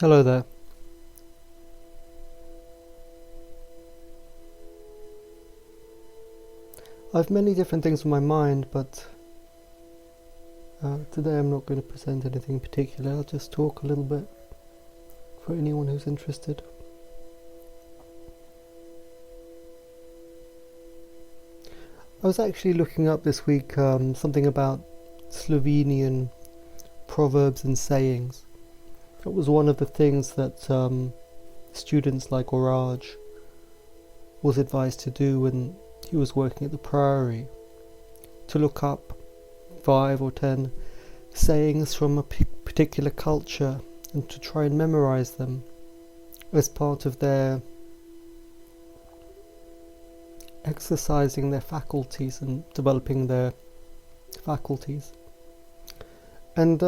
Hello there. I've many different things on my mind, but today I'm not going to present anything particular. I'll just talk a little bit for anyone who's interested. I was actually looking up this week something about Slovenian proverbs and sayings. It was one of the things that students like Oraj was advised to do when he was working at the Priory, to look up 5 or 10 sayings from a particular culture and to try and memorize them as part of their exercising their faculties and developing their faculties. And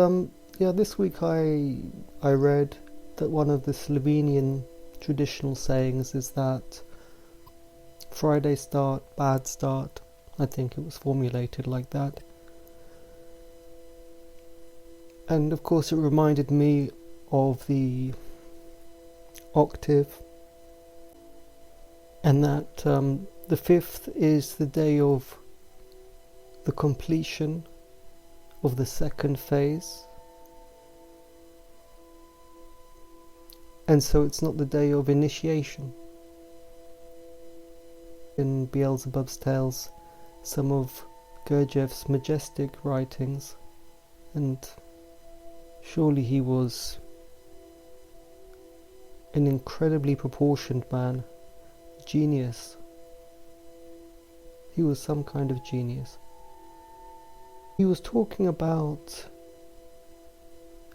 this week I read that one of the Slovenian traditional sayings is that Friday start, bad start. I think it was formulated like that. And of course it reminded me of the octave, and that the 5th is the day of the completion of the second phase, and so it's not the day of initiation. In Beelzebub's Tales, some of Gurdjieff's majestic writings, and surely he was an incredibly proportioned man, genius. He was some kind of genius. He was talking about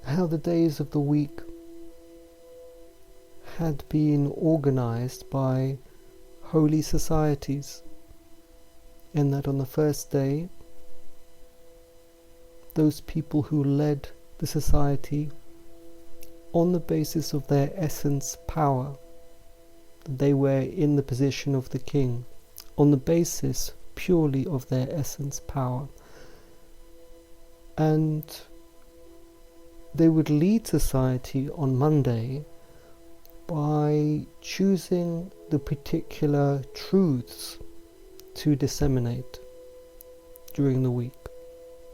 how the days of the week had been organized by holy societies, and that on the first day those people who led the society on the basis of their essence power, that they were in the position of the king on the basis purely of their essence power, and they would lead society on Monday by choosing the particular truths to disseminate during the week.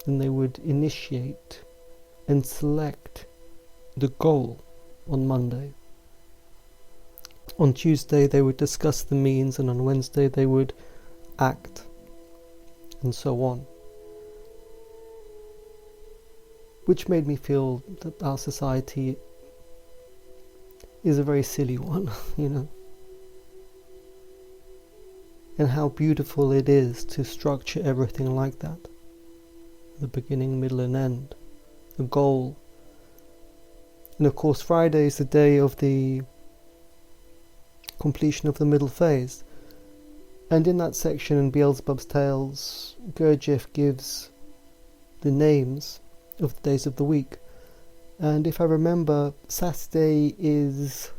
And they would initiate and select the goal on Monday. On Tuesday they would discuss the means, and on Wednesday they would act, and so on. Which made me feel that our society is a very silly one, and how beautiful it is to structure everything like that. The beginning, middle and end, the goal. And of course Friday is the day of the completion of the middle phase, and in that section in Beelzebub's Tales, Gurdjieff gives the names of the days of the week. And if I remember, Saturday is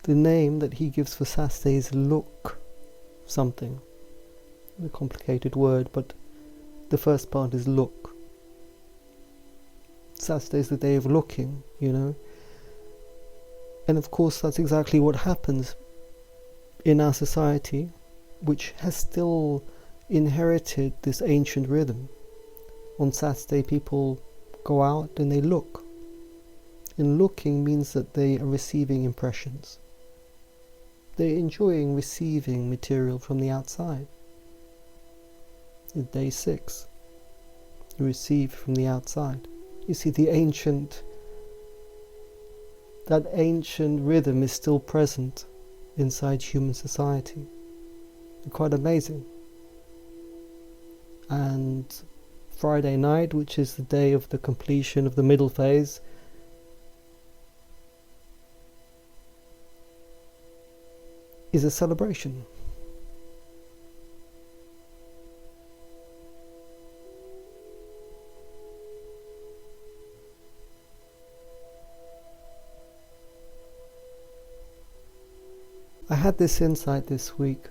the name that he gives for Saturday's look something. A complicated word, but the first part is look. Saturday's the day of looking, And of course that's exactly what happens in our society, which has still inherited this ancient rhythm. On Saturday people go out and they look. And looking means that they are receiving impressions. They're enjoying receiving material from the outside. It's day 6. You receive from the outside. You see, that ancient rhythm is still present inside human society. Quite amazing. And Friday night, which is the day of the completion of the middle phase, is a celebration. I had this insight this week.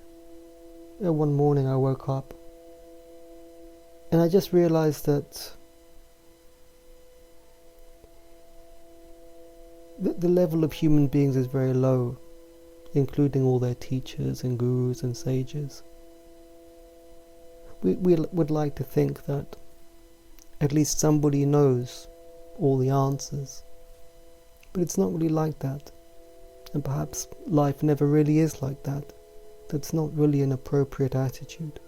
One morning I woke up and I just realized that the level of human beings is very low, including all their teachers and gurus and sages. We would like to think that at least somebody knows all the answers, but it's not really like that, and perhaps life never really is like that. That's not really an appropriate attitude.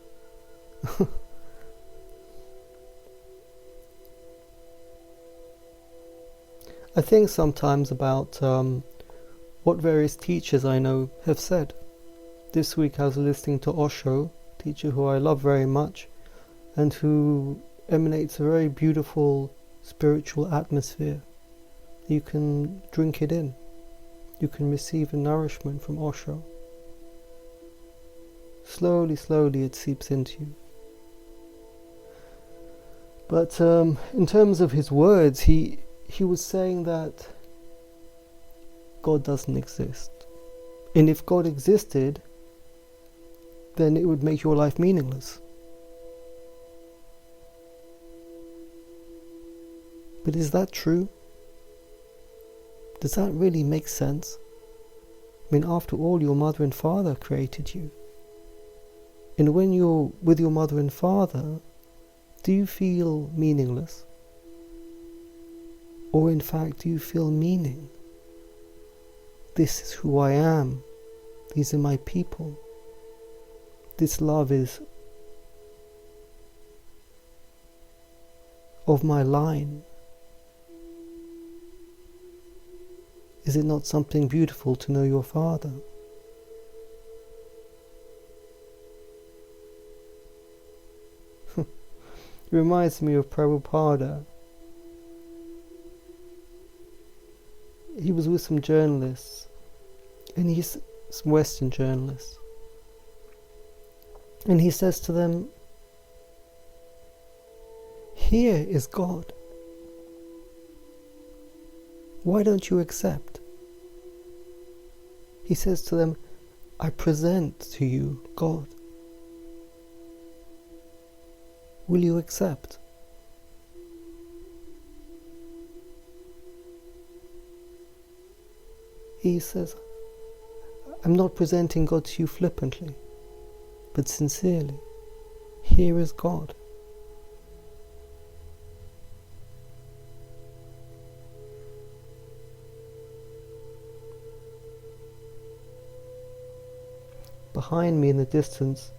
I think sometimes about what various teachers I know have said. This week I was listening to Osho, a teacher who I love very much, and who emanates a very beautiful spiritual atmosphere. You can drink it in. You can receive a nourishment from Osho. Slowly, slowly it seeps into you. But in terms of his words, he was saying that God doesn't exist. And if God existed, then it would make your life meaningless. But is that true? Does that really make sense? I mean, after all, your mother and father created you. And when you're with your mother and father, do you feel meaningless? Or in fact, do you feel meaning? This is who I am. These are my people. This love is of my line. Is it not something beautiful to know your father? It reminds me of Prabhupada. He was with some journalists, and some Western journalists, and he says to them, "Here is God. Why don't you accept?" He says to them, "I present to you God. Will you accept?" He says, "I'm not presenting God to you flippantly, but sincerely. Here is God." Behind me in the distance,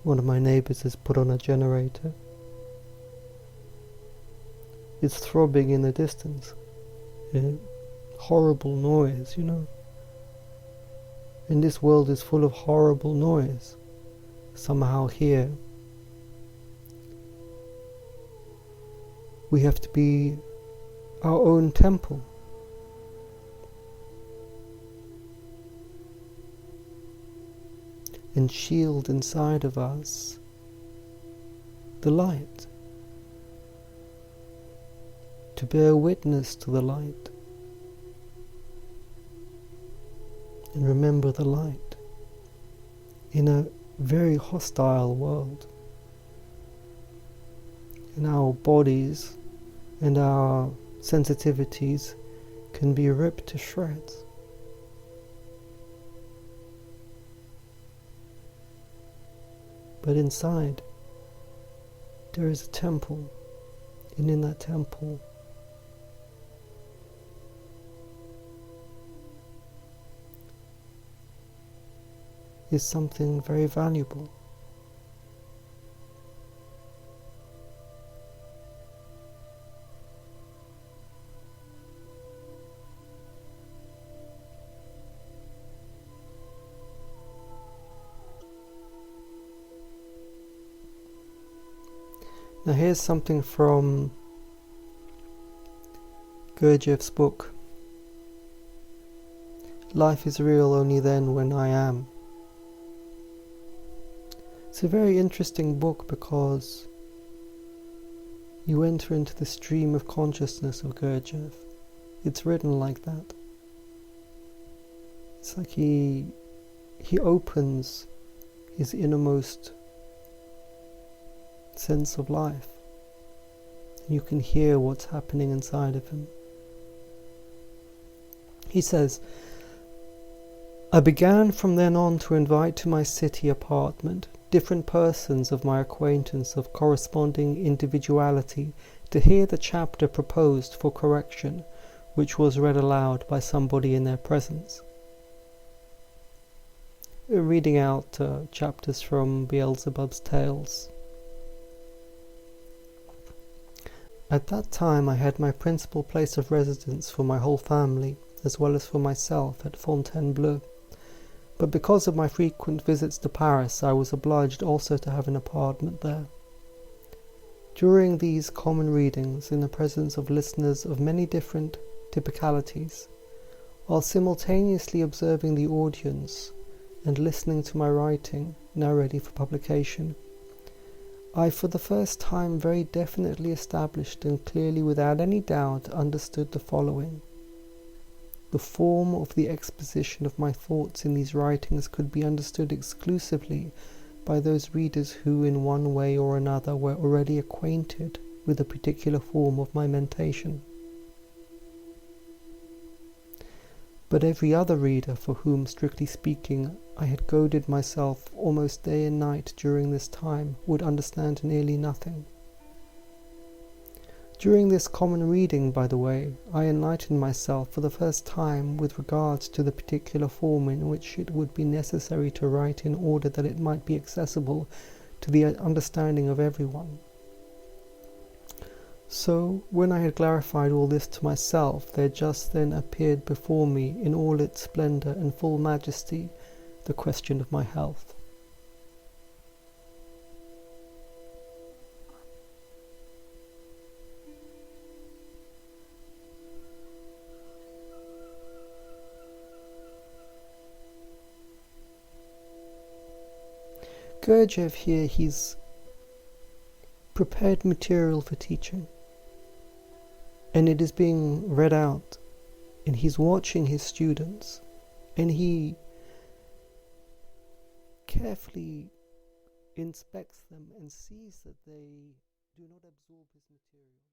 one of my neighbours has put on a generator. It's throbbing in the distance. Horrible noise, you know. And this world is full of horrible noise. Somehow here we have to be our own temple. And shield inside of us the light, to bear witness to the light, and remember the light in a very hostile world. And our bodies and our sensitivities can be ripped to shreds. But inside, there is a temple, and in that temple is something very valuable. Now here's something from Gurdjieff's book, Life is Real Only Then When I Am. It's a very interesting book because you enter into the stream of consciousness of Gurdjieff. It's written like that. It's like he opens his innermost sense of life. You can hear what's happening inside of him. He says, I began from then on to invite to my city apartment different persons of my acquaintance of corresponding individuality to hear the chapter proposed for correction, which was read aloud by somebody in their presence. We're reading out chapters from Beelzebub's Tales. At that time I had my principal place of residence for my whole family, as well as for myself, at Fontainebleau. But because of my frequent visits to Paris, I was obliged also to have an apartment there. During these common readings, in the presence of listeners of many different typicalities, while simultaneously observing the audience and listening to my writing, now ready for publication, I for the first time very definitely established and clearly without any doubt understood the following. The form of the exposition of my thoughts in these writings could be understood exclusively by those readers who in one way or another were already acquainted with the particular form of my mentation. But every other reader for whom, strictly speaking, I had goaded myself almost day and night during this time would understand nearly nothing. During this common reading, by the way, I enlightened myself for the first time with regard to the particular form in which it would be necessary to write in order that it might be accessible to the understanding of everyone. So, when I had clarified all this to myself, there just then appeared before me in all its splendour and full majesty the question of my health. Gurdjieff here, he's prepared material for teaching, and it is being read out, and he's watching his students, and he carefully inspects them and sees that they do not absorb his material.